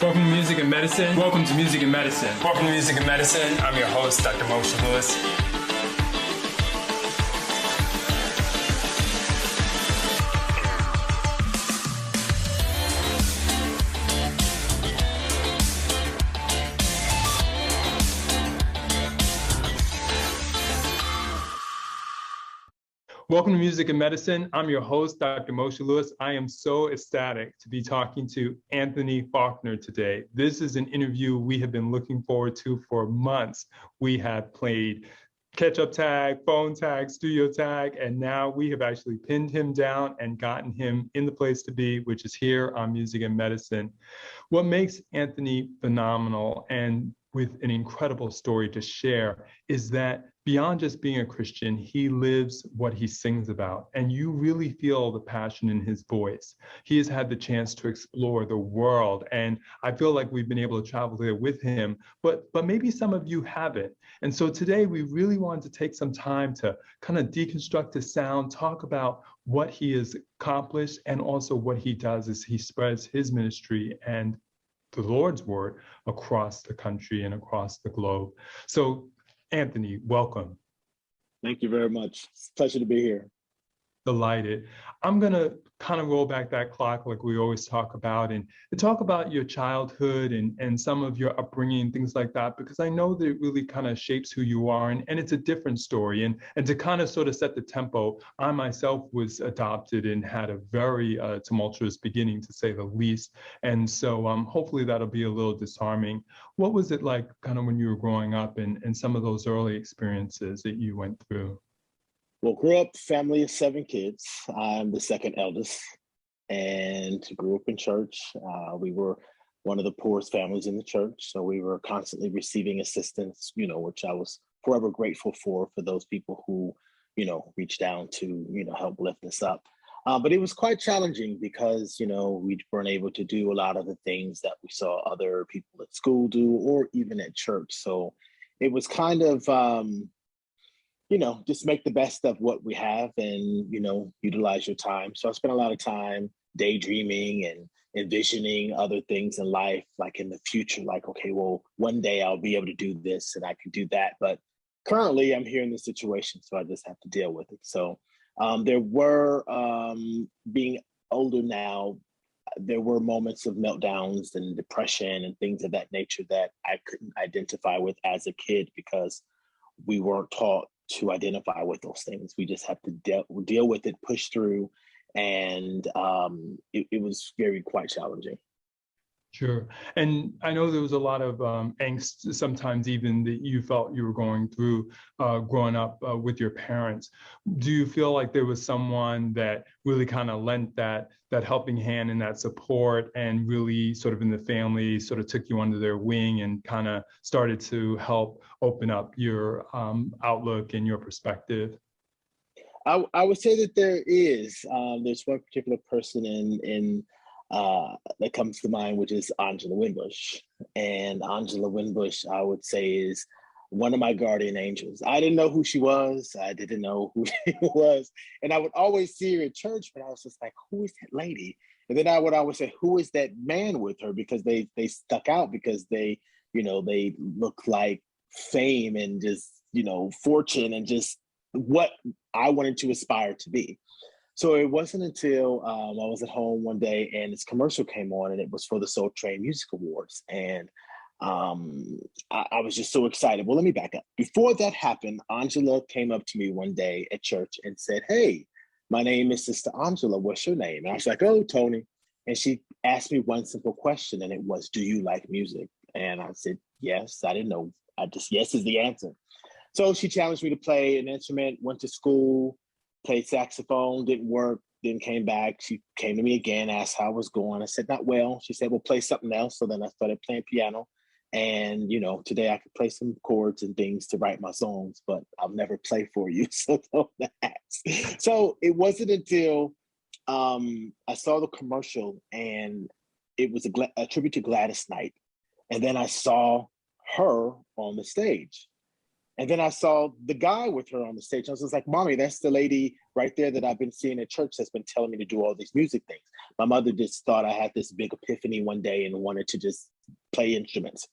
Welcome to Music and Medicine. Welcome to Music and Medicine. Welcome to Music and Medicine. I'm your host, Dr. Moshe Lewis. Welcome to Music and Medicine. I'm your host, Dr. Moshe Lewis. I am so ecstatic to be talking to Anthony Faulkner today. This is an interview we have been looking forward to for months. We have played catch-up tag, phone tag, studio tag, and now we have actually pinned him down and gotten him in the place to be, which is here on Music and Medicine. What makes Anthony phenomenal and with an incredible story to share is that beyond just being a Christian, he lives what he sings about, and you really feel the passion in his voice. He has had the chance to explore the world, and I feel like we've been able to travel there with him, but maybe some of you haven't. And so today we really wanted to take some time to kind of deconstruct his sound, talk about what he has accomplished, and also what he does as he spreads his ministry and the Lord's word across the country and across the globe. So Anthony, welcome. Thank you very much. It's a pleasure to be here. Delighted. I'm going to kind of roll back that clock like we always talk about and talk about your childhood and some of your upbringing, things like that, because I know that it really kind of shapes who you are and it's a different story. And to kind of sort of set the tempo, I myself was adopted and had a very tumultuous beginning, to say the least. And so hopefully that'll be a little disarming. What was it like kind of when you were growing up and some of those early experiences that you went through? Well, grew up family of 7 kids. I'm the second eldest and grew up in church. We were one of the poorest families in the church. So we were constantly receiving assistance, which I was forever grateful for those people who, reached down to, help lift us up. But it was quite challenging because, we weren't able to do a lot of the things that we saw other people at school do or even at church. So it was kind of, just make the best of what we have and, utilize your time. So I spent a lot of time daydreaming and envisioning other things in life, like in the future, like, okay, well, one day I'll be able to do this and I can do that. But currently I'm here in this situation, so I just have to deal with it. So there were, being older now, there were moments of meltdowns and depression and things of that nature that I couldn't identify with as a kid because we weren't taught to identify with those things. We just have to deal with it, push through, and it was quite challenging. Sure. And I know there was a lot of angst sometimes even that you felt you were going through growing up with your parents. Do you feel like there was someone that really kind of lent that helping hand and that support and really sort of in the family sort of took you under their wing and kind of started to help open up your outlook and your perspective? I would say that there's one particular person in that comes to mind, which is Angela Winbush. And Angela Winbush, I would say, is one of my guardian angels. I didn't know who she was. I didn't know who she was. And I would always see her at church, but I was just like, who is that lady? And then I would always say, who is that man with her? Because they stuck out because they look like fame and just, fortune and just what I wanted to aspire to be. So it wasn't until I was at home one day and this commercial came on and it was for the Soul Train Music Awards. And I was just so excited. Well, let me back up. Before that happened, Angela came up to me one day at church and said, "Hey, my name is Sister Angela. What's your name?" And I was like, "Oh, Tony." And she asked me one simple question and it was, "Do you like music?" And I said, "Yes." I didn't know. Yes is the answer. So she challenged me to play an instrument, went to school, played saxophone, didn't work, then came back. She came to me again, asked how I was going. I said, "Not well." She said, "Well, play something else." So then I started playing piano. And, today I could play some chords and things to write my songs, but I'll never play for you. So don't ask. So it wasn't until I saw the commercial and it was a tribute to Gladys Knight. And then I saw her on the stage. And then I saw the guy with her on the stage. I was just like, Mommy, that's the lady right there that I've been seeing at church that's been telling me to do all these music things. My mother just thought I had this big epiphany one day and wanted to just play instruments.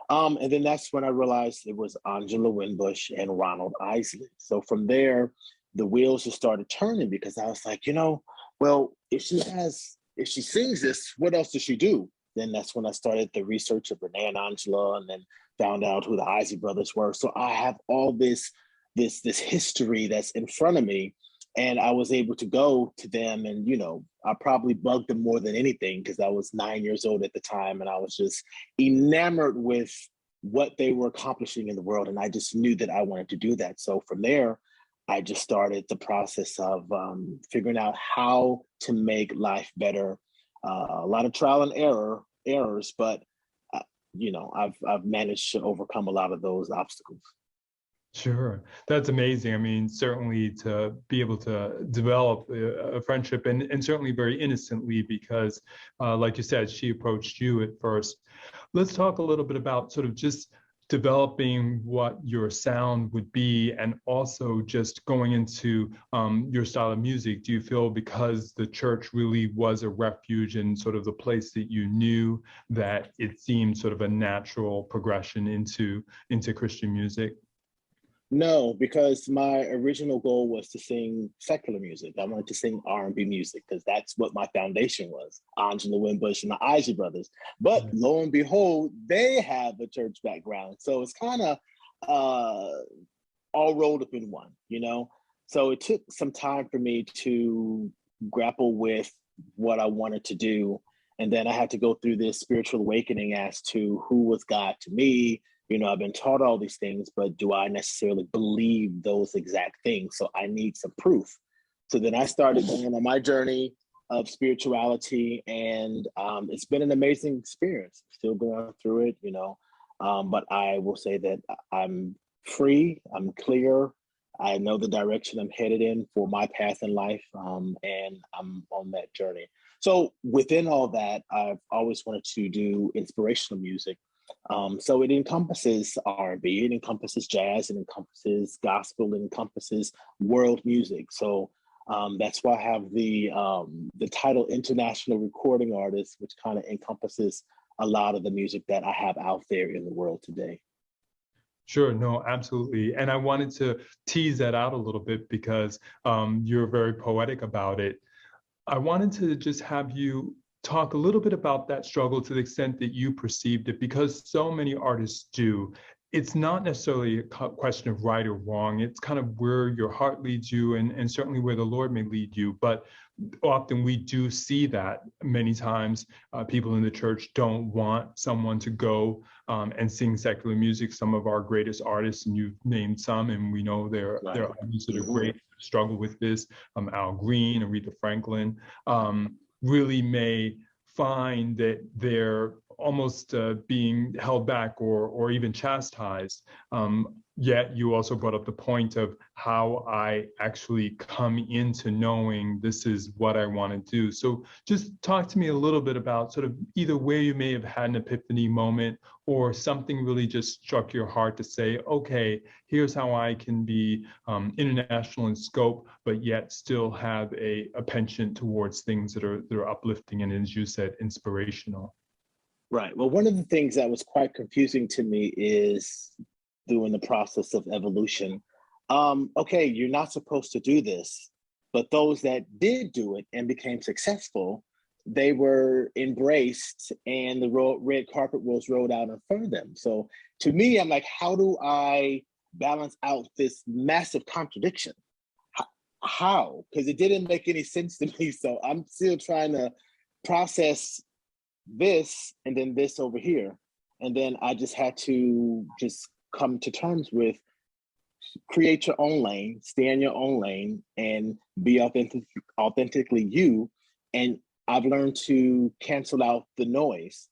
And then that's when I realized it was Angela Winbush and Ronald Isley. So from there, the wheels just started turning, because I was like, well, if she sings this, what else does she do? Then that's when I started the research of Renee and Angela, and then found out who the Isley brothers were. So I have all this history that's in front of me, and I was able to go to them, and I probably bugged them more than anything, because I was 9 years old at the time, and I was just enamored with what they were accomplishing in the world, and I just knew that I wanted to do that. So from there, I just started the process of figuring out how to make life better. A lot of trial and errors, but I've managed to overcome a lot of those obstacles. Sure. That's amazing. I mean, certainly to be able to develop a friendship, and certainly very innocently, because like you said, she approached you at first. Let's talk a little bit about sort of just developing what your sound would be, and also just going into your style of music. Do you feel, because the church really was a refuge and sort of the place that you knew, that it seemed sort of a natural progression into Christian music? No, because my original goal was to sing secular music. I wanted to sing R&B music, because that's what my foundation was, Angela Winbush and the Isley brothers. But lo and behold, they have a church background. So it's kind of all rolled up in one, So it took some time for me to grapple with what I wanted to do. And then I had to go through this spiritual awakening as to who was God to me. I've been taught all these things, but do I necessarily believe those exact things? So I need some proof. So then I started going on my journey of spirituality, and it's been an amazing experience. Still going through it, but I will say that I'm free, I'm clear, I know the direction I'm headed in for my path in life, and I'm on that journey. So within all that, I've always wanted to do inspirational music. So it encompasses R&B, it encompasses jazz, it encompasses gospel, it encompasses world music. So that's why I have the title International Recording Artist, which kind of encompasses a lot of the music that I have out there in the world today. Sure, no, absolutely. And I wanted to tease that out a little bit, because you're very poetic about it. I wanted to just have you talk a little bit about that struggle, to the extent that you perceived it, because so many artists do. It's not necessarily a question of right or wrong. It's kind of where your heart leads you, and certainly where the Lord may lead you. But often we do see that many times people in the church don't want someone to go and sing secular music. Some of our greatest artists, and you've named some, and we know there are others that are great, struggle with this. Al Green, Aretha Franklin, really may find that they're almost being held back or even chastised. Yet you also brought up the point of how I actually come into knowing this is what I want to do. So just talk to me a little bit about sort of either where you may have had an epiphany moment, or something really just struck your heart to say, okay, here's how I can be international in scope, but yet still have a penchant towards things that are uplifting and, as you said, inspirational. Right. Well, one of the things that was quite confusing to me is during the process of evolution. Okay, you're not supposed to do this, but those that did do it and became successful, they were embraced, and the red carpet was rolled out in front of them. So to me, I'm like, how do I balance out this massive contradiction? How? Because it didn't make any sense to me. So I'm still trying to process this and then this over here. And then I just had to just come to terms with create your own lane, stay in your own lane, and be authentically you. And I've learned to cancel out the noise.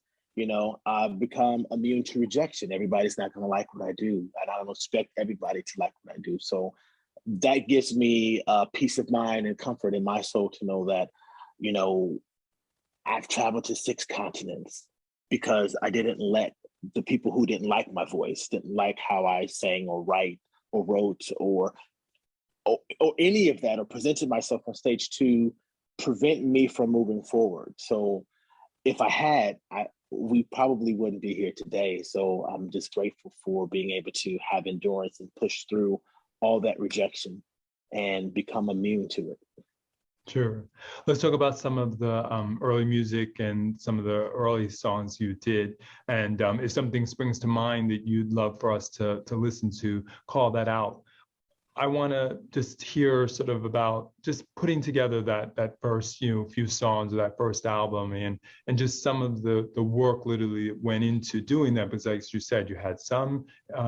I've become immune to rejection. Everybody's not going to like what I do, and I don't expect everybody to like what I do. So that gives me peace of mind and comfort in my soul to know that, I've traveled to 6 continents because I didn't let the people who didn't like my voice, didn't like how I sang or write or wrote or any of that, or presented myself on stage, to prevent me from moving forward. So if I had, we probably wouldn't be here today. So I'm just grateful for being able to have endurance and push through all that rejection and become immune to it. Sure. Let's talk about some of the early music and some of the early songs you did. And if something springs to mind that you'd love for us to listen to, call that out. I want to just hear sort of about just putting together that first, few songs of that first album, and just some of the work literally that went into doing that, because like you said, you had some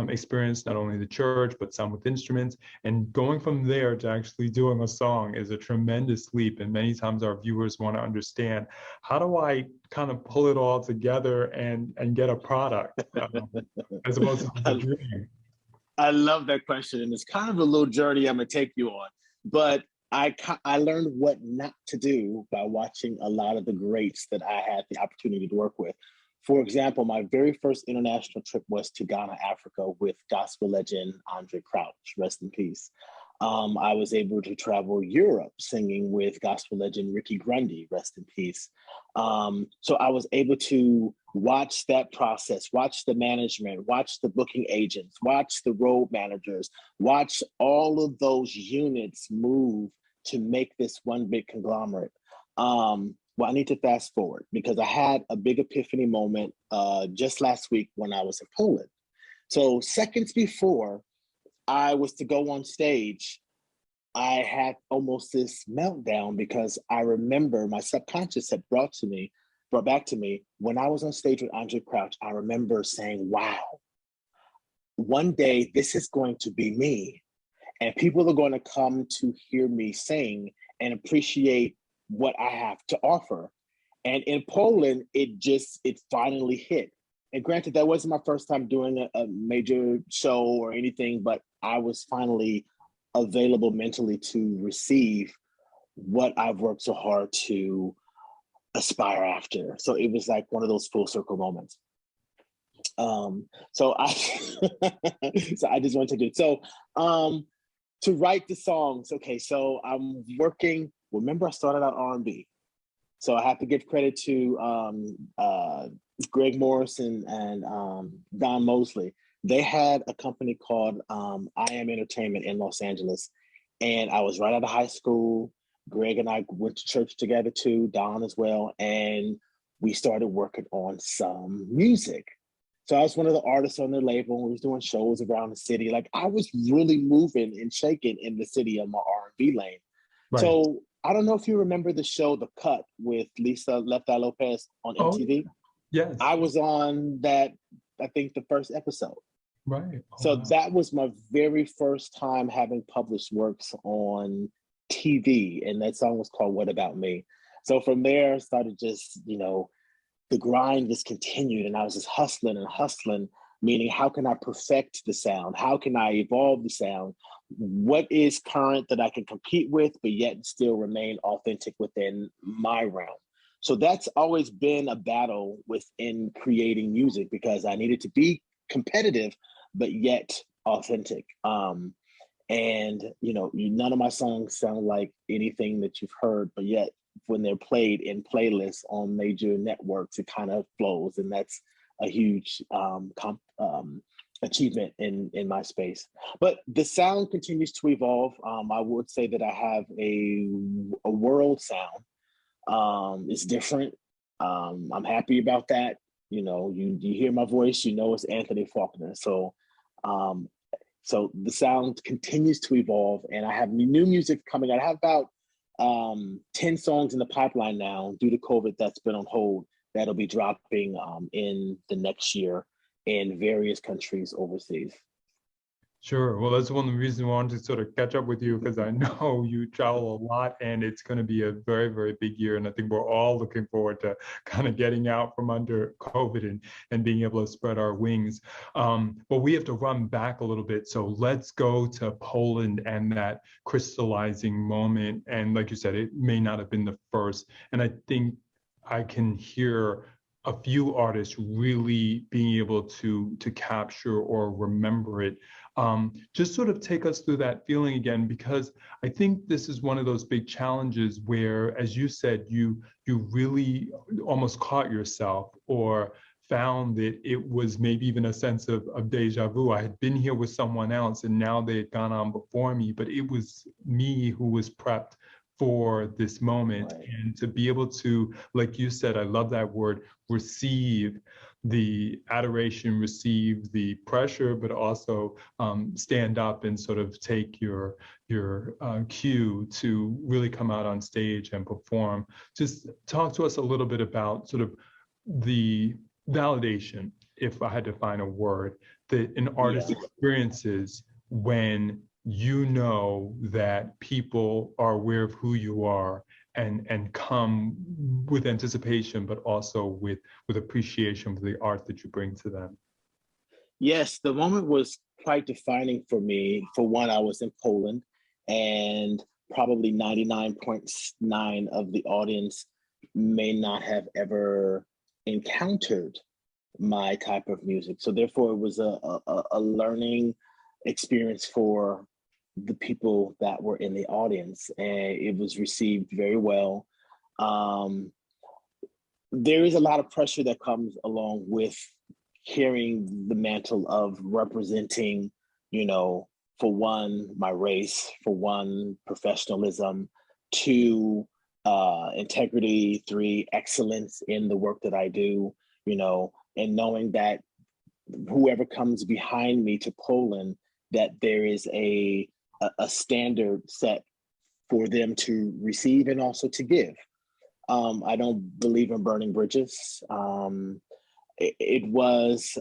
experience, not only in the church, but some with instruments, and going from there to actually doing a song is a tremendous leap. And many times our viewers want to understand, how do I kind of pull it all together and get a product as opposed to the dream? I love that question, and it's kind of a little journey I'm gonna take you on. But I learned what not to do by watching a lot of the greats that I had the opportunity to work with. For example, my very first international trip was to Ghana, Africa, with gospel legend Andre Crouch, rest in peace. I was able to travel Europe singing with gospel legend Ricky Grundy, rest in peace. So I was able to watch that process, watch the management, watch the booking agents, watch the road managers, watch all of those units move to make this one big conglomerate. Well, I need to fast forward because I had a big epiphany moment just last week when I was in Poland. So seconds before I was to go on stage, I had almost this meltdown because I remember my subconscious had brought back to me when I was on stage with Andre Crouch. I remember saying, wow, one day this is going to be me, and people are going to come to hear me sing and appreciate what I have to offer. And in Poland, it finally hit. And granted, that wasn't my first time doing a major show or anything, but I was finally available mentally to receive what I've worked so hard to aspire after. So it was like one of those full circle moments. So I just want to do it. So to write the songs, okay, so I'm working, remember I started out R&B. So I have to give credit to Greg Morrison and Don Mosley. They had a company called I Am Entertainment in Los Angeles. And I was right out of high school. Greg and I went to church together too, Don as well. And we started working on some music. So I was one of the artists on their label. We was doing shows around the city. Like I was really moving and shaking in the city on my R&B lane. Right. So I don't know if you remember the show The Cut with Lisa Left Eye Lopez on MTV. Yes. I was on that, I think the first episode. Right. Oh, so wow. That was my very first time having published works on TV. And that song was called What About Me? So from there, I started just, the grind just continued, and I was just hustling and hustling, meaning how can I perfect the sound? How can I evolve the sound? What is current that I can compete with, but yet still remain authentic within my realm? So that's always been a battle within creating music because I needed to be competitive, but yet authentic. And, none of my songs sound like anything that you've heard, but yet when they're played in playlists on major networks, it kind of flows. And that's a huge achievement in my space. But the sound continues to evolve. I would say that I have a world sound. It's different. I'm happy about that. You hear my voice, it's Anthony Faulkner. So the sound continues to evolve, and I have new music coming out. I have about 10 songs in the pipeline now due to COVID that's been on hold that'll be dropping in the next year in various countries overseas. Sure. Well, that's one of the reasons I wanted to sort of catch up with you, because I know you travel a lot and it's going to be a very, very big year. And I think we're all looking forward to kind of getting out from under COVID and being able to spread our wings. But we have to run back a little bit. So let's go to Poland and that crystallizing moment. And like you said, it may not have been the first. And I think I can hear a few artists really being able to capture or remember it. Just sort of take us through that feeling again, because I think this is one of those big challenges where, as you said, you really almost caught yourself or found that it was maybe even a sense of deja vu. I had been here with someone else and now they had gone on before me, but it was me who was prepped for this moment. Right. And to be able to, like you said, I love that word, receive the adoration, receive the pressure, but also stand up and sort of take your cue to really come out on stage and perform. Just talk to us a little bit about sort of the validation, if I had to find a word, that an artist experiences when you know that people are aware of who you are and come with anticipation, but also with appreciation for the art that you bring to them. Yes, the moment was quite defining for me. For one, I was in Poland, and probably 99.9 of the audience may not have ever encountered my type of music. So therefore, it was a learning experience for the people that were in the audience, and it was received very well. There is a lot of pressure that comes along with carrying the mantle of representing, for one, my race, for one, professionalism, two, integrity, three, excellence in the work that I do, and knowing that whoever comes behind me to Poland, that there is a standard set for them to receive and also to give. I don't believe in burning bridges. It was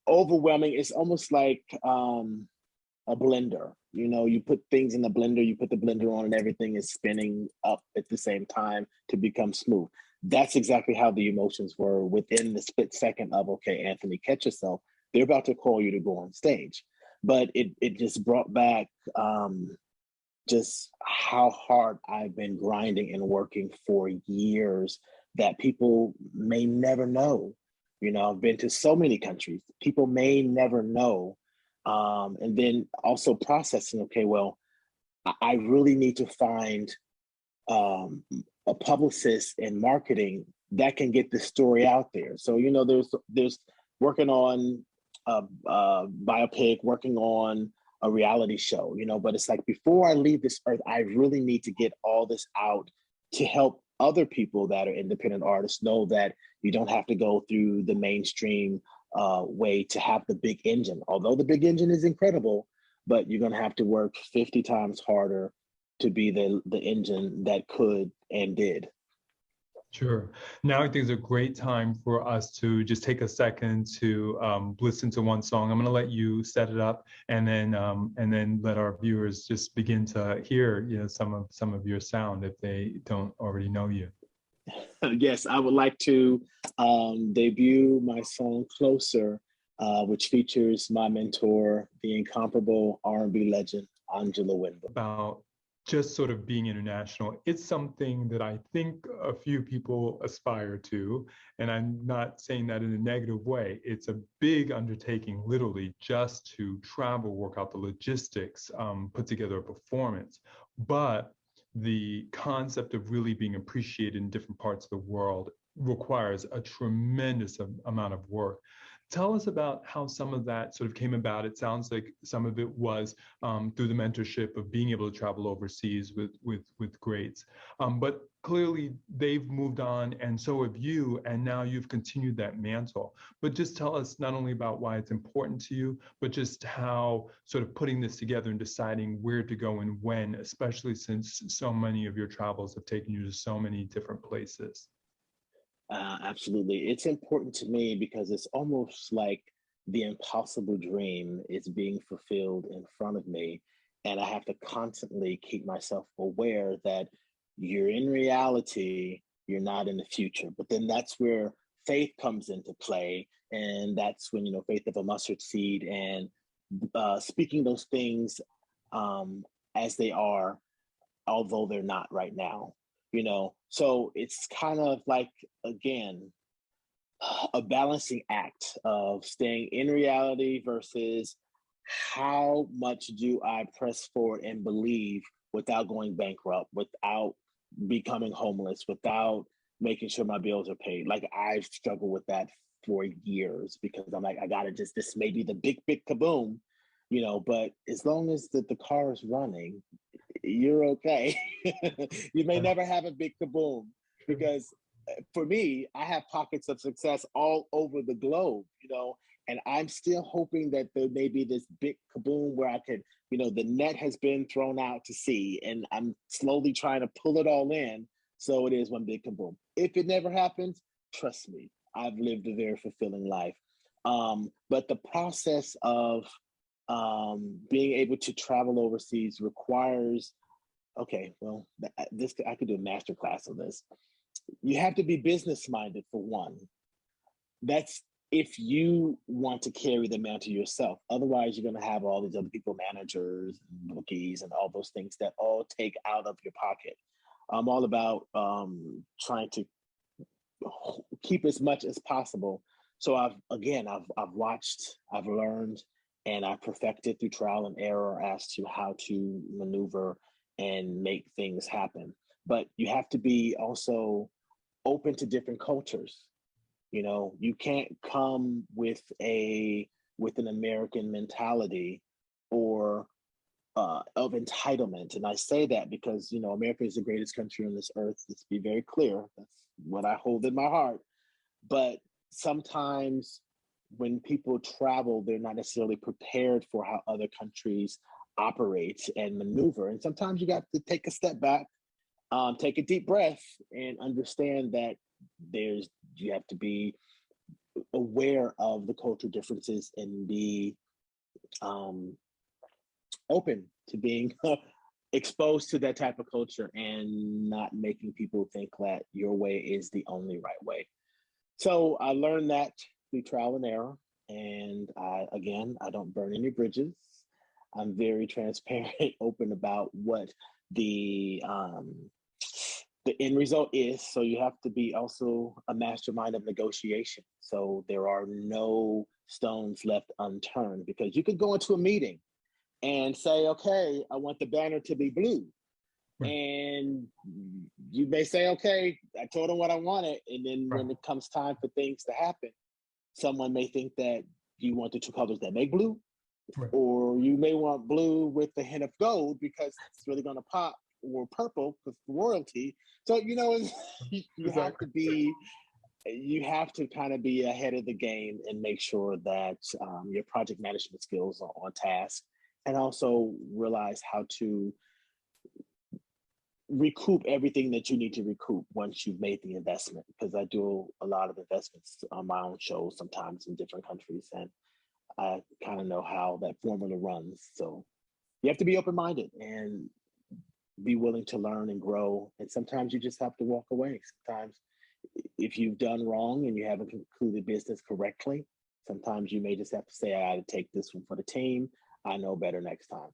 overwhelming. It's almost like a blender. You put things in the blender, you put the blender on, and everything is spinning up at the same time to become smooth. That's exactly how the emotions were within the split second of, okay, Anthony, catch yourself. They're about to call you to go on stage. But it just brought back just how hard I've been grinding and working for years that people may never know. I've been to so many countries. People may never know. And then also processing, okay, well, I really need to find a publicist in marketing that can get the story out there. So, there's working on a biopic, working on a reality show, but it's like, before I leave this earth, I really need to get all this out to help other people that are independent artists know that you don't have to go through the mainstream way to have the big engine. Although the big engine is incredible, but you're going to have to work 50 times harder to be the engine that could and did. Sure. Now I think it's a great time for us to just take a second to listen to one song. I'm going to let you set it up, and then let our viewers just begin to hear, some of your sound if they don't already know you. Yes, I would like to debut my song "Closer," which features my mentor, the incomparable R&B legend Angela Wimbush. About just sort of being international, it's something that I think a few people aspire to, and I'm not saying that in a negative way. It's a big undertaking, literally, just to travel, work out the logistics, put together a performance. But the concept of really being appreciated in different parts of the world requires a tremendous amount of work. Tell us about how some of that sort of came about. It sounds like some of it was through the mentorship of being able to travel overseas with greats. But clearly they've moved on, and so have you, and now you've continued that mantle. But just tell us not only about why it's important to you, but just how sort of putting this together and deciding where to go and when, especially since so many of your travels have taken you to so many different places. Absolutely. It's important to me because it's almost like the impossible dream is being fulfilled in front of me. And I have to constantly keep myself aware that you're in reality, you're not in the future. But then that's where faith comes into play. And that's when, faith of a mustard seed and speaking those things as they are, although they're not right now. So it's kind of like, again, a balancing act of staying in reality versus how much do I press forward and believe without going bankrupt, without becoming homeless, without making sure my bills are paid. Like, I've struggled with that for years because I'm like, I gotta this may be the big kaboom, but as long as the car is running, you're okay. You may never have a big kaboom because for me, I have pockets of success all over the globe, and I'm still hoping that there may be this big kaboom where I could, the net has been thrown out to sea and I'm slowly trying to pull it all in. So it is one big kaboom. If it never happens, trust me, I've lived a very fulfilling life. But the process of being able to travel overseas requires, okay, well, I could do a master class on this. You have to be business minded for one. That's if you want to carry the mantle yourself. Otherwise, you're going to have all these other people, managers, and bookies, and all those things that all take out of your pocket. I'm all about trying to keep as much as possible. So I've watched, I've learned, and I perfected through trial and error as to how to maneuver and make things happen. But you have to be also open to different cultures. You can't come with an American mentality or of entitlement. And I say that because, America is the greatest country on this earth. Let's be very clear. That's what I hold in my heart. But sometimes when people travel, they're not necessarily prepared for how other countries operate and maneuver. And sometimes you got to take a step back, take a deep breath, and understand that you have to be aware of the cultural differences and be open to being exposed to that type of culture and not making people think that your way is the only right way. So I learned that through trial and error. And I don't burn any bridges. I'm very transparent, open about what the end result is. So you have to be also a mastermind of negotiation. So there are no stones left unturned, because you could go into a meeting and say, okay, I want the banner to be blue. Right. And you may say, okay, I told them what I wanted. And then when it comes time for things to happen, someone may think that you want the two colors that make blue, or you may want blue with the hint of gold because it's really going to pop, or purple because royalty. So, you have to kind of be ahead of the game and make sure that your project management skills are on task, and also realize how to recoup everything that you need to recoup once you've made the investment. Because I do a lot of investments on my own shows, sometimes in different countries, and I kind of know how that formula runs. So you have to be open-minded and be willing to learn and grow. And sometimes you just have to walk away. Sometimes if you've done wrong and you haven't concluded business correctly, sometimes you may just have to say, I got to take this one for the team. I know better next time.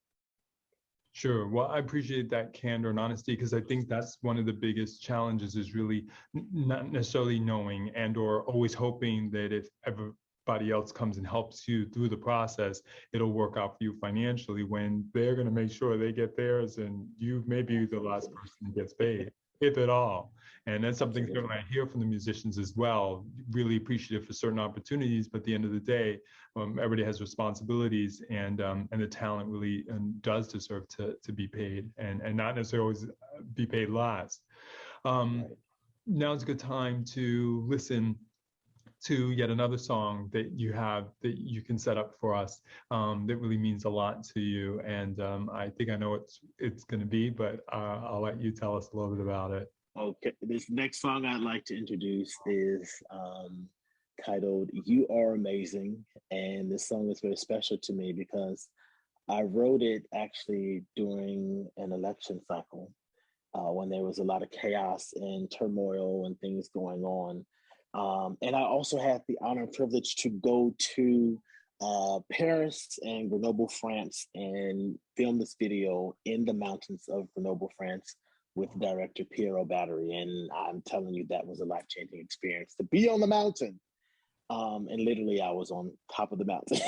Sure. Well, I appreciate that candor and honesty, because I think that's one of the biggest challenges, is really not necessarily knowing and or always hoping that if everybody else comes and helps you through the process, it'll work out for you financially, when they're going to make sure they get theirs and you may be the last person that gets paid, if at all. And that's something that I hear from the musicians as well, really appreciative for certain opportunities, but at the end of the day, everybody has responsibilities, and the talent really does deserve to be paid, and not necessarily always be paid last. Now's a good time to listen to yet another song that you have that you can set up for us, that really means a lot to you. And I think I know what it's going to be, but I'll let you tell us a little bit about it. Okay, this next song I'd like to introduce is titled You Are Amazing. And this song is very special to me because I wrote it actually during an election cycle, when there was a lot of chaos and turmoil and things going on. And I also had the honor and privilege to go to Paris and Grenoble, France, and film this video in the mountains of Grenoble, France, with director Piero Battery. And I'm telling you, that was a life-changing experience to be on the mountain. And literally I was on top of the mountain.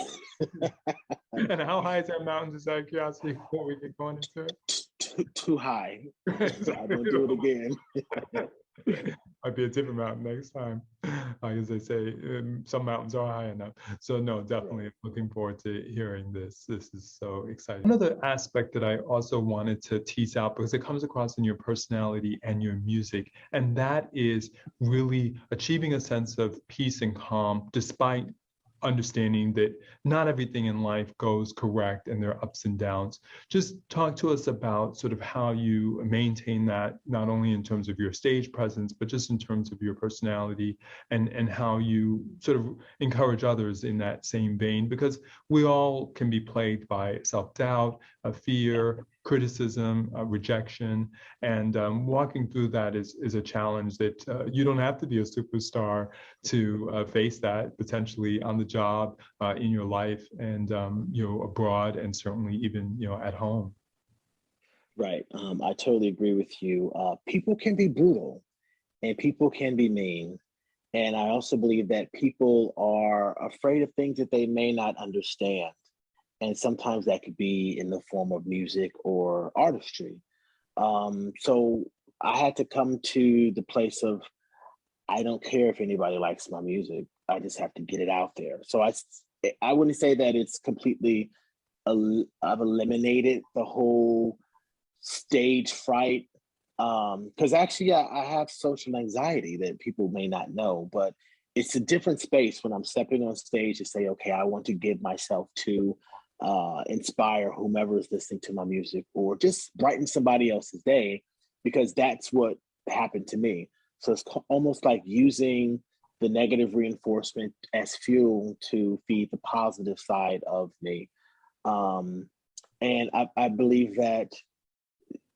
And how high is that mountain, just out of curiosity, before we get going into it? Too high. So I won't do it again. Might be a different mountain next time. As they say, some mountains are high enough. So no, definitely looking forward to hearing this. This is so exciting. Another aspect that I also wanted to tease out, because it comes across in your personality and your music, and that is really achieving a sense of peace and calm despite understanding that not everything in life goes correct and there are ups and downs. Just talk to us about sort of how you maintain that, not only in terms of your stage presence, but just in terms of your personality, and how you sort of encourage others in that same vein, because we all can be plagued by self-doubt, fear, criticism, rejection, and walking through that is a challenge that you don't have to be a superstar to face that, potentially on the job, in your life, and abroad, and certainly even at home. Right. I totally agree with you. People can be brutal and people can be mean. And I also believe that people are afraid of things that they may not understand. And sometimes that could be in the form of music or artistry. So I had to come to the place of, I don't care if anybody likes my music. I just have to get it out there. So I wouldn't say that it's completely, I've eliminated the whole stage fright. Because actually, I have social anxiety that people may not know, but it's a different space when I'm stepping on stage to say, okay, I want to give myself to inspire whomever is listening to my music, or just brighten somebody else's day, because that's what happened to me. So it's almost like using the negative reinforcement as fuel to feed the positive side of me. And I believe that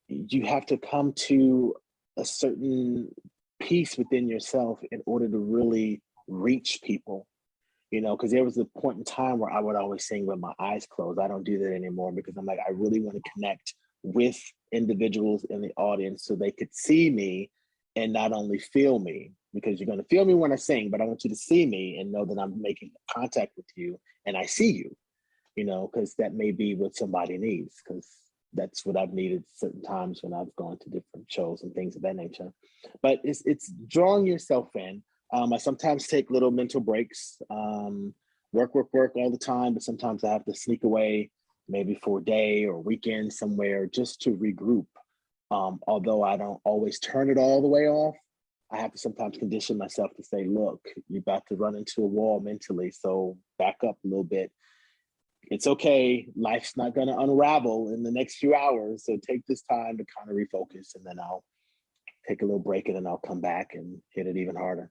you have to come to a certain peace within yourself in order to really reach people. Because there was a point in time where I would always sing with my eyes closed. I don't do that anymore, because I'm like, I really want to connect with individuals in the audience so they could see me and not only feel me, because you're going to feel me when I sing, but I want you to see me and know that I'm making contact with you and I see you, because that may be what somebody needs, because that's what I've needed certain times when I've gone to different shows and things of that nature. But it's drawing yourself in. I sometimes take little mental breaks, work all the time, but sometimes I have to sneak away maybe for a day or weekend somewhere just to regroup. Although I don't always turn it all the way off, I have to sometimes condition myself to say, look, you're about to run into a wall mentally, so back up a little bit. It's okay. Life's not going to unravel in the next few hours. So take this time to kind of refocus, and then I'll take a little break, and then I'll come back and hit it even harder.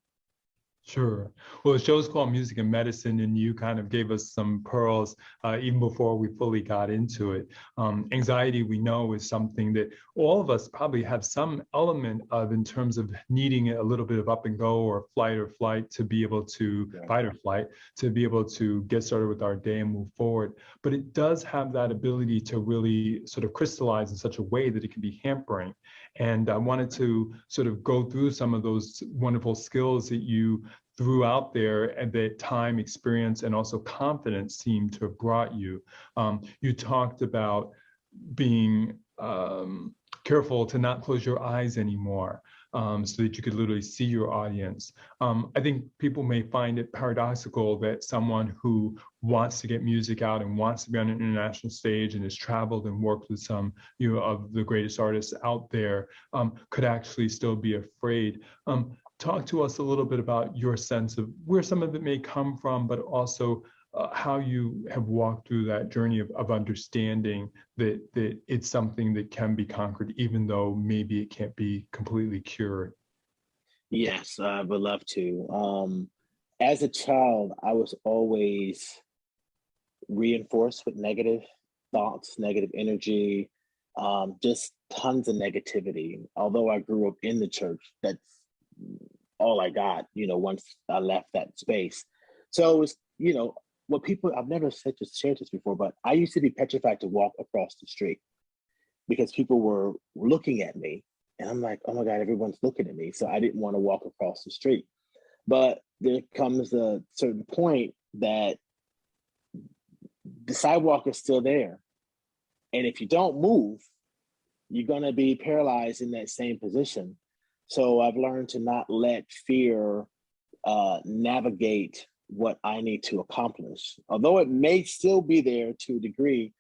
Sure. Well, the show's called Music and Medicine, and you kind of gave us some pearls even before we fully got into it. Anxiety, we know, is something that all of us probably have some element of, in terms of needing a little bit of up and go, or fight or flight, to be able to fight or flight, to be able to get started with our day and move forward. But it does have that ability to really sort of crystallize in such a way that it can be hampering. And I wanted to sort of go through some of those wonderful skills that you threw out there, and that time, experience, and also confidence seem to have brought you. You talked about being careful to not close your eyes anymore, so that you could literally see your audience. I think people may find it paradoxical that someone who wants to get music out and wants to be on an international stage and has traveled and worked with some of the greatest artists out there could actually still be afraid. Talk to us a little bit about your sense of where some of it may come from, but also how you have walked through that journey of understanding that it's something that can be conquered, even though maybe it can't be completely cured. Yes, I would love to. As a child, I was always reinforced with negative thoughts, negative energy, just tons of negativity. Although I grew up in the church, that's all I got, once I left that space. So it was, what people, I've never shared this before, but I used to be petrified to walk across the street because people were looking at me And I'm like, oh my God, everyone's looking at me. So I didn't want to walk across the street. But there comes a certain point that the sidewalk is still there. And if you don't move, you're going to be paralyzed in that same position. So I've learned to not let fear navigate what I need to accomplish. Although it may still be there to a degree,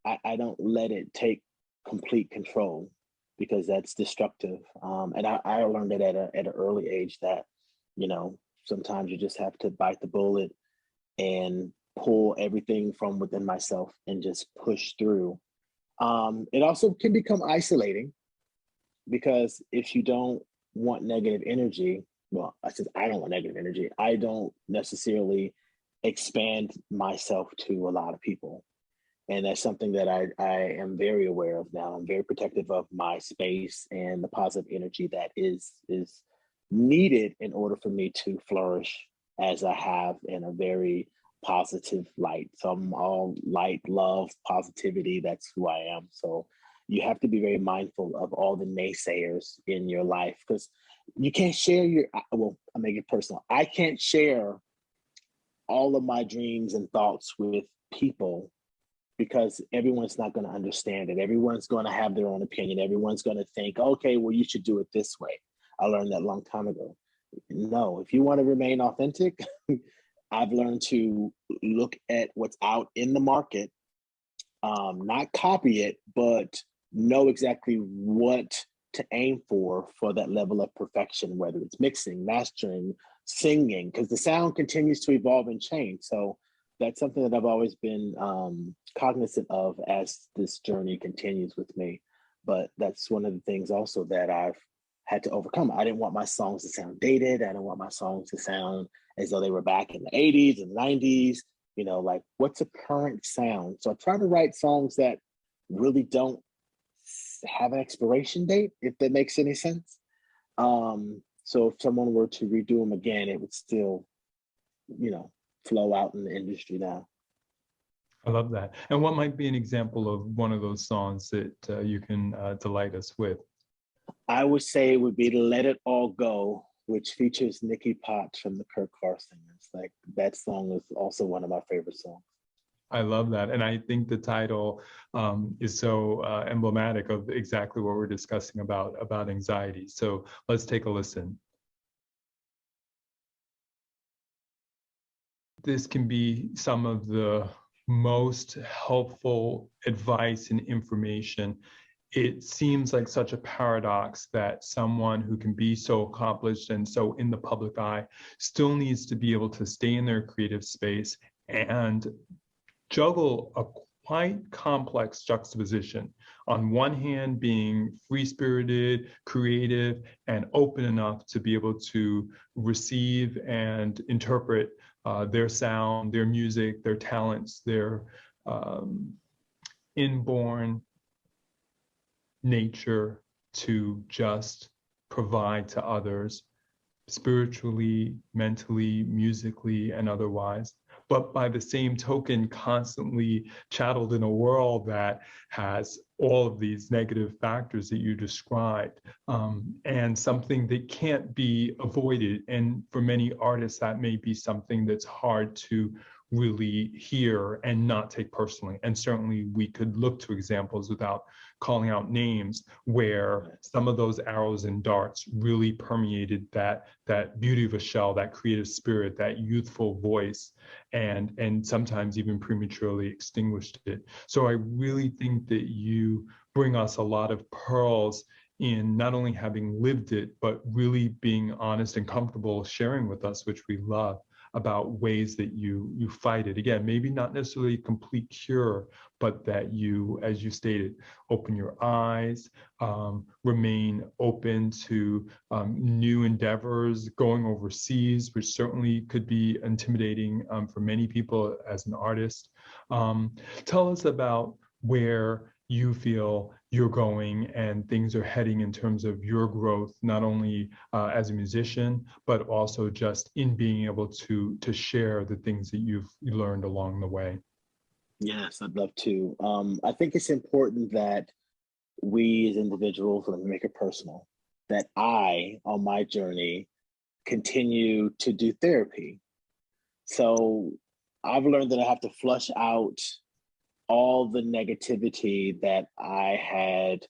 I don't let it take complete control, because that's destructive. And I learned it at an early age that, sometimes you just have to bite the bullet and pull everything from within myself and just push through. It also can become isolating, because if you don't want negative energy, well, I don't want negative energy. I don't necessarily expand myself to a lot of people. And that's something that I am very aware of now. I'm very protective of my space and the positive energy that is needed in order for me to flourish as I have in a very positive light. So I'm all light, love, positivity. That's who I am. So you have to be very mindful of all the naysayers in your life, because you can't share I'll make it personal. I can't share all of my dreams and thoughts with people, because everyone's not going to understand it. Everyone's going to have their own opinion. Everyone's going to think, okay, well, you should do it this way. I learned that a long time ago. No, if you want to remain authentic, I've learned to look at what's out in the market, not copy it, but know exactly what to aim for that level of perfection, whether it's mixing, mastering, singing, because the sound continues to evolve and change. So that's something that I've always been cognizant of as this journey continues with me. But that's one of the things also that I've had to overcome. I didn't want my songs to sound dated. I didn't want my songs to sound as though they were back in the 80s and 90s, like what's a current sound? So I try to write songs that really don't have an expiration date, if that makes any sense. So if someone were to redo them again, it would still, flow out in the industry now. I love that. And what might be an example of one of those songs that you can delight us with? I would say it would be Let It All Go, which features Nikki Potts from the Kirk Singers. Like, that song is also one of my favorite songs. I love that. And I think the title is so emblematic of exactly what we're discussing about anxiety. So let's take a listen. This can be some of the most helpful advice and information. It seems like such a paradox that someone who can be so accomplished and so in the public eye still needs to be able to stay in their creative space and juggle a quite complex juxtaposition. On one hand, being free-spirited, creative, and open enough to be able to receive and interpret their sound, their music, their talents, their inborn nature to just provide to others spiritually, mentally, musically, and otherwise. But by the same token, constantly chatteled in a world that has all of these negative factors that you described, and something that can't be avoided. And for many artists, that may be something that's hard to really hear and not take personally. And certainly we could look to examples without calling out names where some of those arrows and darts really permeated that beauty of a shell, that creative spirit, that youthful voice, and sometimes even prematurely extinguished it. So I really think that you bring us a lot of pearls in not only having lived it, but really being honest and comfortable sharing with us, which we love, about ways that you fight it. Again, maybe not necessarily a complete cure, but that you, as you stated, open your eyes, remain open to new endeavors, going overseas, which certainly could be intimidating for many people as an artist. Tell us about where you feel you're going and things are heading in terms of your growth, not only as a musician, but also just in being able to share the things that you've learned along the way. Yes, I'd love to. I think it's important that we as individuals, let me make it personal, that I, on my journey, continue to do therapy. So I've learned that I have to flush out all the negativity that I had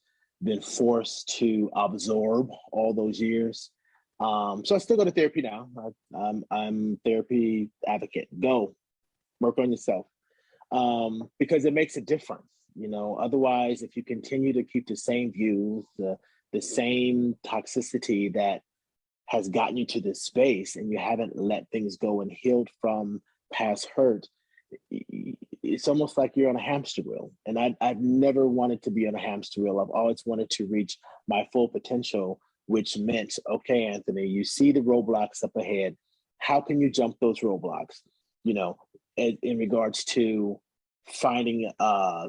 been forced to absorb all those years. So I still go to therapy now. I'm therapy advocate. Go work on yourself, because it makes a difference. You know, otherwise, if you continue to keep the same views, the same toxicity that has gotten you to this space, and you haven't let things go and healed from past hurt, it's almost like you're on a hamster wheel. And I've never wanted to be on a hamster wheel. I've always wanted to reach my full potential, which meant, okay, Anthony, you see the roadblocks up ahead. How can you jump those roadblocks? You know, in regards to finding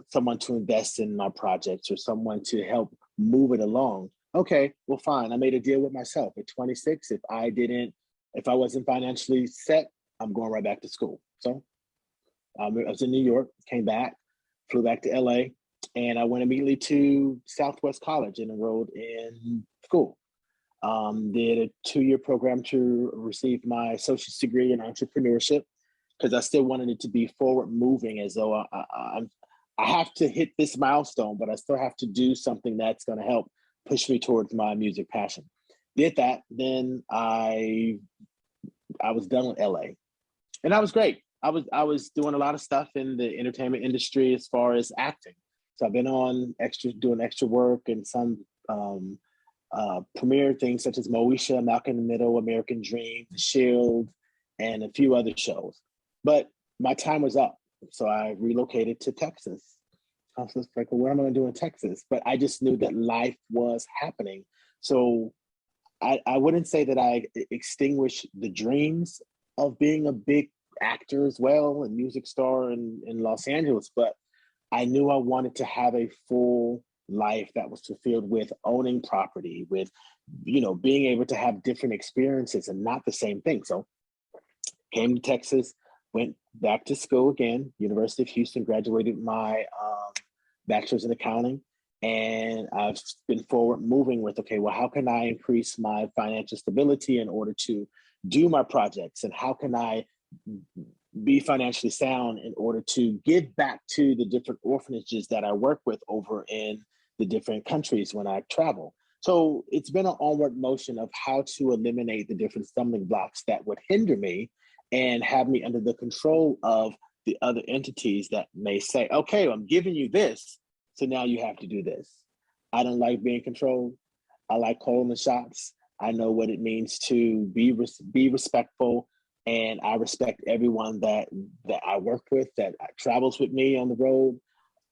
someone to invest in our projects or someone to help move it along. Okay, well, fine. I made a deal with myself at 26. If I wasn't financially set, I'm going right back to school. So I was in New York, came back, flew back to LA, and I went immediately to Southwest College and enrolled in school. Did a 2-year program to receive my associate's degree in entrepreneurship, because I still wanted it to be forward moving, as though I have to hit this milestone, but I still have to do something that's going to help push me towards my music passion. Did that. Then I was done with LA, and that was great. I was doing a lot of stuff in the entertainment industry as far as acting. So I've been doing extra work and some premiere things such as Moesha, Malcolm in the Middle, American Dream, The Shield, and a few other shows. But my time was up, so I relocated to Texas. I was like, well, what am I going to do in Texas? But I just knew that life was happening. So I wouldn't say that I extinguished the dreams of being a big actor as well, and music star in Los Angeles, but I knew I wanted to have a full life that was fulfilled with owning property, with, you know, being able to have different experiences and not the same thing. So came to Texas, went back to school again, University of Houston, graduated my bachelor's in accounting. And I've been forward moving with, okay, well, how can I increase my financial stability in order to do my projects? And how can I be financially sound in order to give back to the different orphanages that I work with over in the different countries when I travel? So it's been an onward motion of how to eliminate the different stumbling blocks that would hinder me and have me under the control of the other entities that may say, okay, I'm giving you this, so now you have to do this. I don't like being controlled. I like calling the shots. I know what it means to be respectful, and I respect everyone that I work with, that travels with me on the road.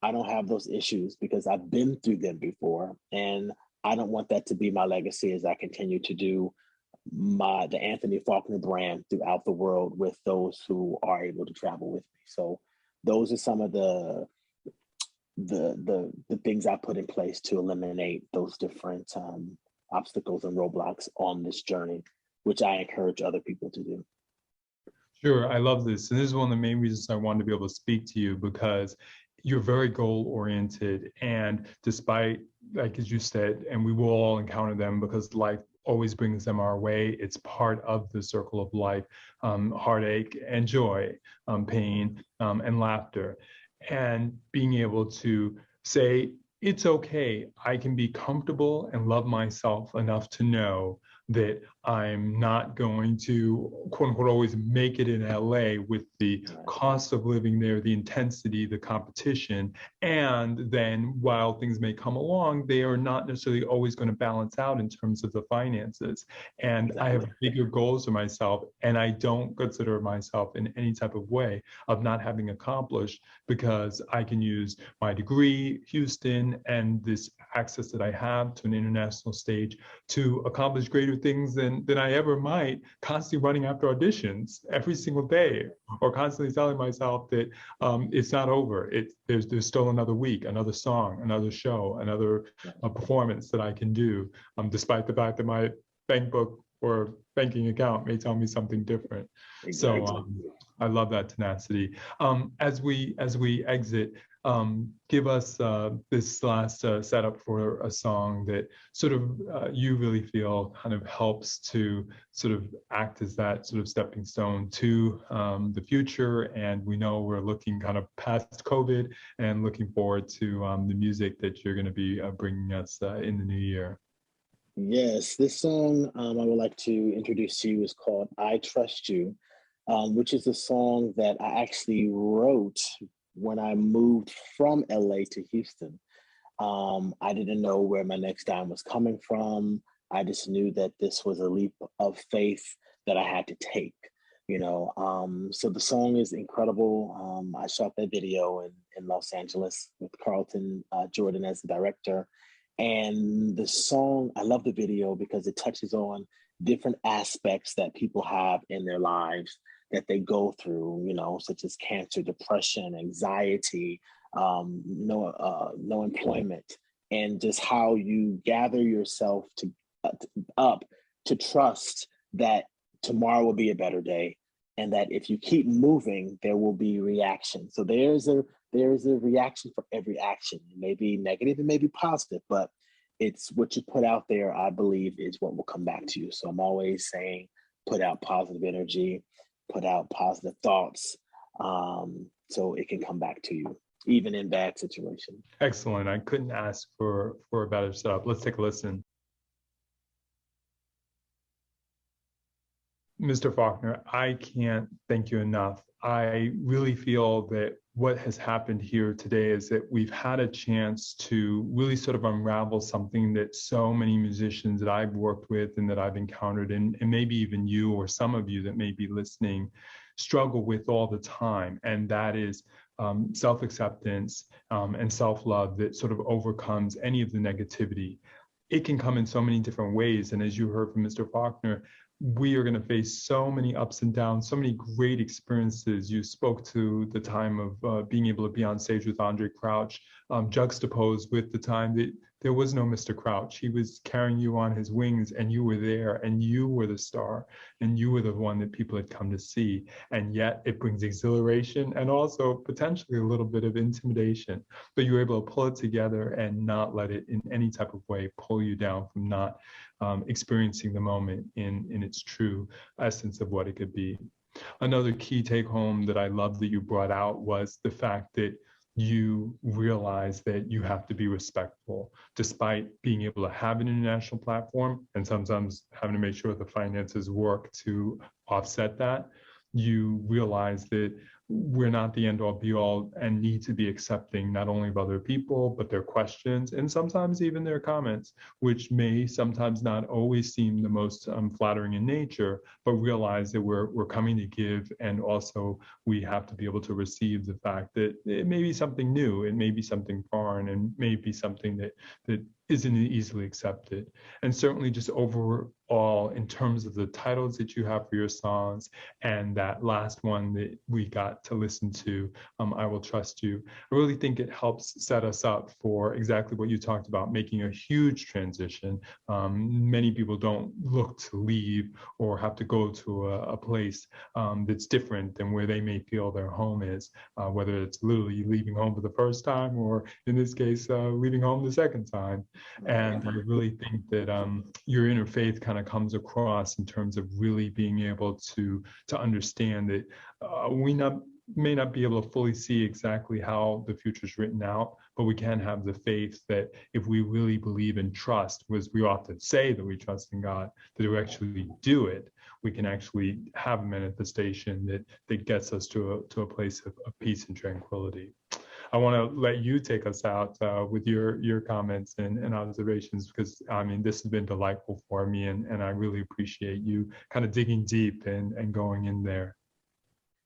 I don't have those issues because I've been through them before, and I don't want that to be my legacy as I continue to do the Anthony Faulkner brand throughout the world with those who are able to travel with me. So those are some of the things I put in place to eliminate those different obstacles and roadblocks on this journey, which I encourage other people to do. Sure, I love this. And this is one of the main reasons I wanted to be able to speak to you, because you're very goal-oriented. And despite, like as you said, and we will all encounter them because life always brings them our way. It's part of the circle of life, heartache and joy, pain and laughter. And being able to say, it's okay, I can be comfortable and love myself enough to know that I'm not going to, quote unquote, always make it in LA with the cost of living there, the intensity, the competition. And then while things may come along, they are not necessarily always going to balance out in terms of the finances. And I have bigger goals for myself, and I don't consider myself in any type of way of not having accomplished, because I can use my degree, Houston, and this access that I have to an international stage to accomplish greater things than I ever might, constantly running after auditions every single day, or constantly telling myself that it's not over. There's still another week, another song, another show, another performance that I can do, despite the fact that my bank book or banking account may tell me something different. Exactly. So I love that tenacity. As we exit, give us this last setup for a song that sort of you really feel kind of helps to sort of act as that sort of stepping stone to the future. And we know we're looking kind of past COVID and looking forward to the music that you're going to be bringing us in the new year. Yes, this song I would like to introduce to you is called I Trust You, which is a song that I actually wrote when I moved from LA to Houston. I didn't know where my next dime was coming from. I just knew that this was a leap of faith that I had to take, you know. So the song is incredible. I shot that video in Los Angeles with Carlton Jordan as the director. And the song, I love the video because it touches on different aspects that people have in their lives that they go through, you know, such as cancer, depression, anxiety, no employment, and just how you gather yourself up to trust that tomorrow will be a better day, and that if you keep moving, there will be reaction. So there's a reaction for every action. It may be negative, it may be positive, but it's what you put out there, I believe, is what will come back to you. So I'm always saying, put out positive energy, put out positive thoughts, so it can come back to you, even in bad situations. Excellent. I couldn't ask for a better setup. Let's take a listen. Mr. Faulkner, I can't thank you enough. I really feel that what has happened here today is that we've had a chance to really sort of unravel something that so many musicians that I've worked with and that I've encountered, and maybe even you or some of you that may be listening, struggle with all the time. And that is self-acceptance and self-love that sort of overcomes any of the negativity. It can come in so many different ways. And as you heard from Mr. Faulkner, we are going to face so many ups and downs, so many great experiences. You spoke to the time of being able to be on stage with Andre Crouch, juxtaposed with the time that there was no Mr. Crouch. He was carrying you on his wings, and you were there, and you were the star, and you were the one that people had come to see. And yet it brings exhilaration and also potentially a little bit of intimidation. But you were able to pull it together and not let it in any type of way pull you down from not experiencing the moment in its true essence of what it could be. Another key take home that I love that you brought out was the fact that you realize that you have to be respectful despite being able to have an international platform and sometimes having to make sure the finances work to offset that. You realize that we're not the end all be all and need to be accepting not only of other people, but their questions and sometimes even their comments, which may sometimes not always seem the most flattering in nature, but realize that we're coming to give. And also we have to be able to receive the fact that it may be something new, it may be something foreign, and may be something that isn't easily accepted. And certainly just overall, in terms of the titles that you have for your songs and that last one that we got to listen to, I Will Trust You, I really think it helps set us up for exactly what you talked about, making a huge transition. Many people don't look to leave or have to go to a place that's different than where they may feel their home is, whether it's literally leaving home for the first time or in this case, leaving home the second time. And I really think that your inner faith kind of comes across in terms of really being able to understand that we may not be able to fully see exactly how the future is written out, but we can have the faith that if we really believe and trust, as we often say that we trust in God, that we actually do it, we can actually have a manifestation that gets us to a place of peace and tranquility. I want to let you take us out with your comments and observations, because I mean, this has been delightful for me, and I really appreciate you kind of digging deep and going in there.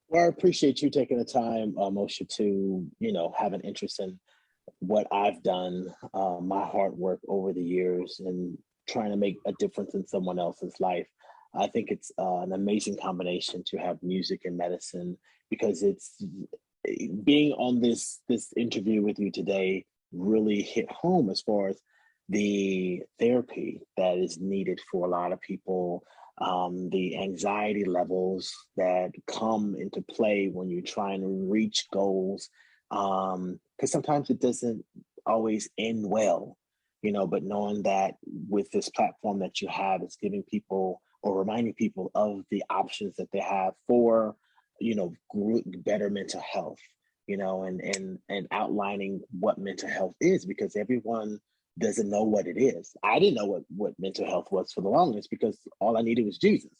Well, I appreciate you taking the time, Moshe, to, you know, have an interest in what I've done, my hard work over the years, and trying to make a difference in someone else's life. I think it's an amazing combination to have music and medicine, because it's being on this interview with you today really hit home as far as the therapy that is needed for a lot of people, the anxiety levels that come into play when you're trying to reach goals, because sometimes it doesn't always end well, but knowing that with this platform that you have, it's giving people or reminding people of the options that they have for, better mental health, and outlining what mental health is, because everyone doesn't know what it is. I didn't know what mental health was for the longest, because all I needed was Jesus.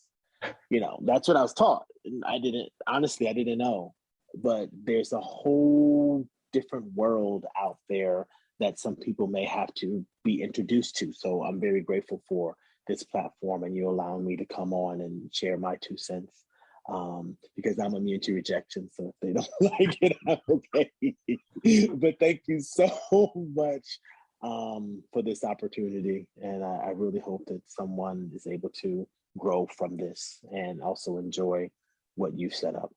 That's what I was taught. I didn't know. But there's a whole different world out there that some people may have to be introduced to. So I'm very grateful for this platform and you allowing me to come on and share my 2 cents, because I'm immune to rejection. So if they don't like it, I'm okay. But thank you so much for this opportunity. And I really hope that someone is able to grow from this and also enjoy what you've set up.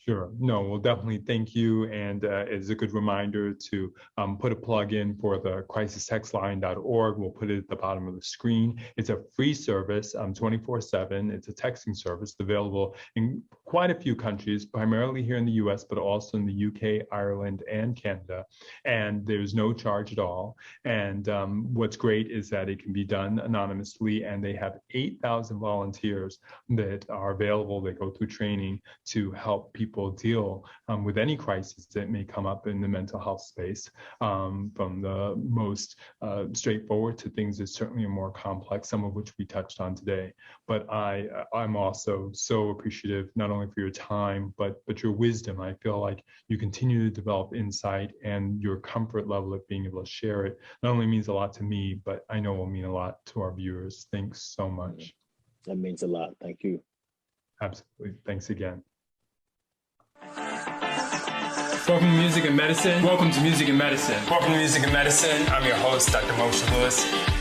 Sure. No, well, definitely thank you. And it's a good reminder to put a plug in for the crisistextline.org. We'll put it at the bottom of the screen. It's a free service, 24/7. It's a texting service available in quite a few countries, primarily here in the US, but also in the UK, Ireland, and Canada. And there's no charge at all. And what's great is that it can be done anonymously, and they have 8,000 volunteers that are available. They go through training to help people deal with any crisis that may come up in the mental health space, from the most straightforward to things that certainly are more complex, some of which we touched on today. But I'm also so appreciative, not only for your time, but your wisdom. I feel like you continue to develop insight, and your comfort level of being able to share it not only means a lot to me, but I know will mean a lot to our viewers. Thanks so much. That means a lot. Thank you. Absolutely. Thanks again. Welcome to Music and Medicine. Welcome to Music and Medicine. Welcome to Music and Medicine. I'm your host, Dr. Moshe Lewis.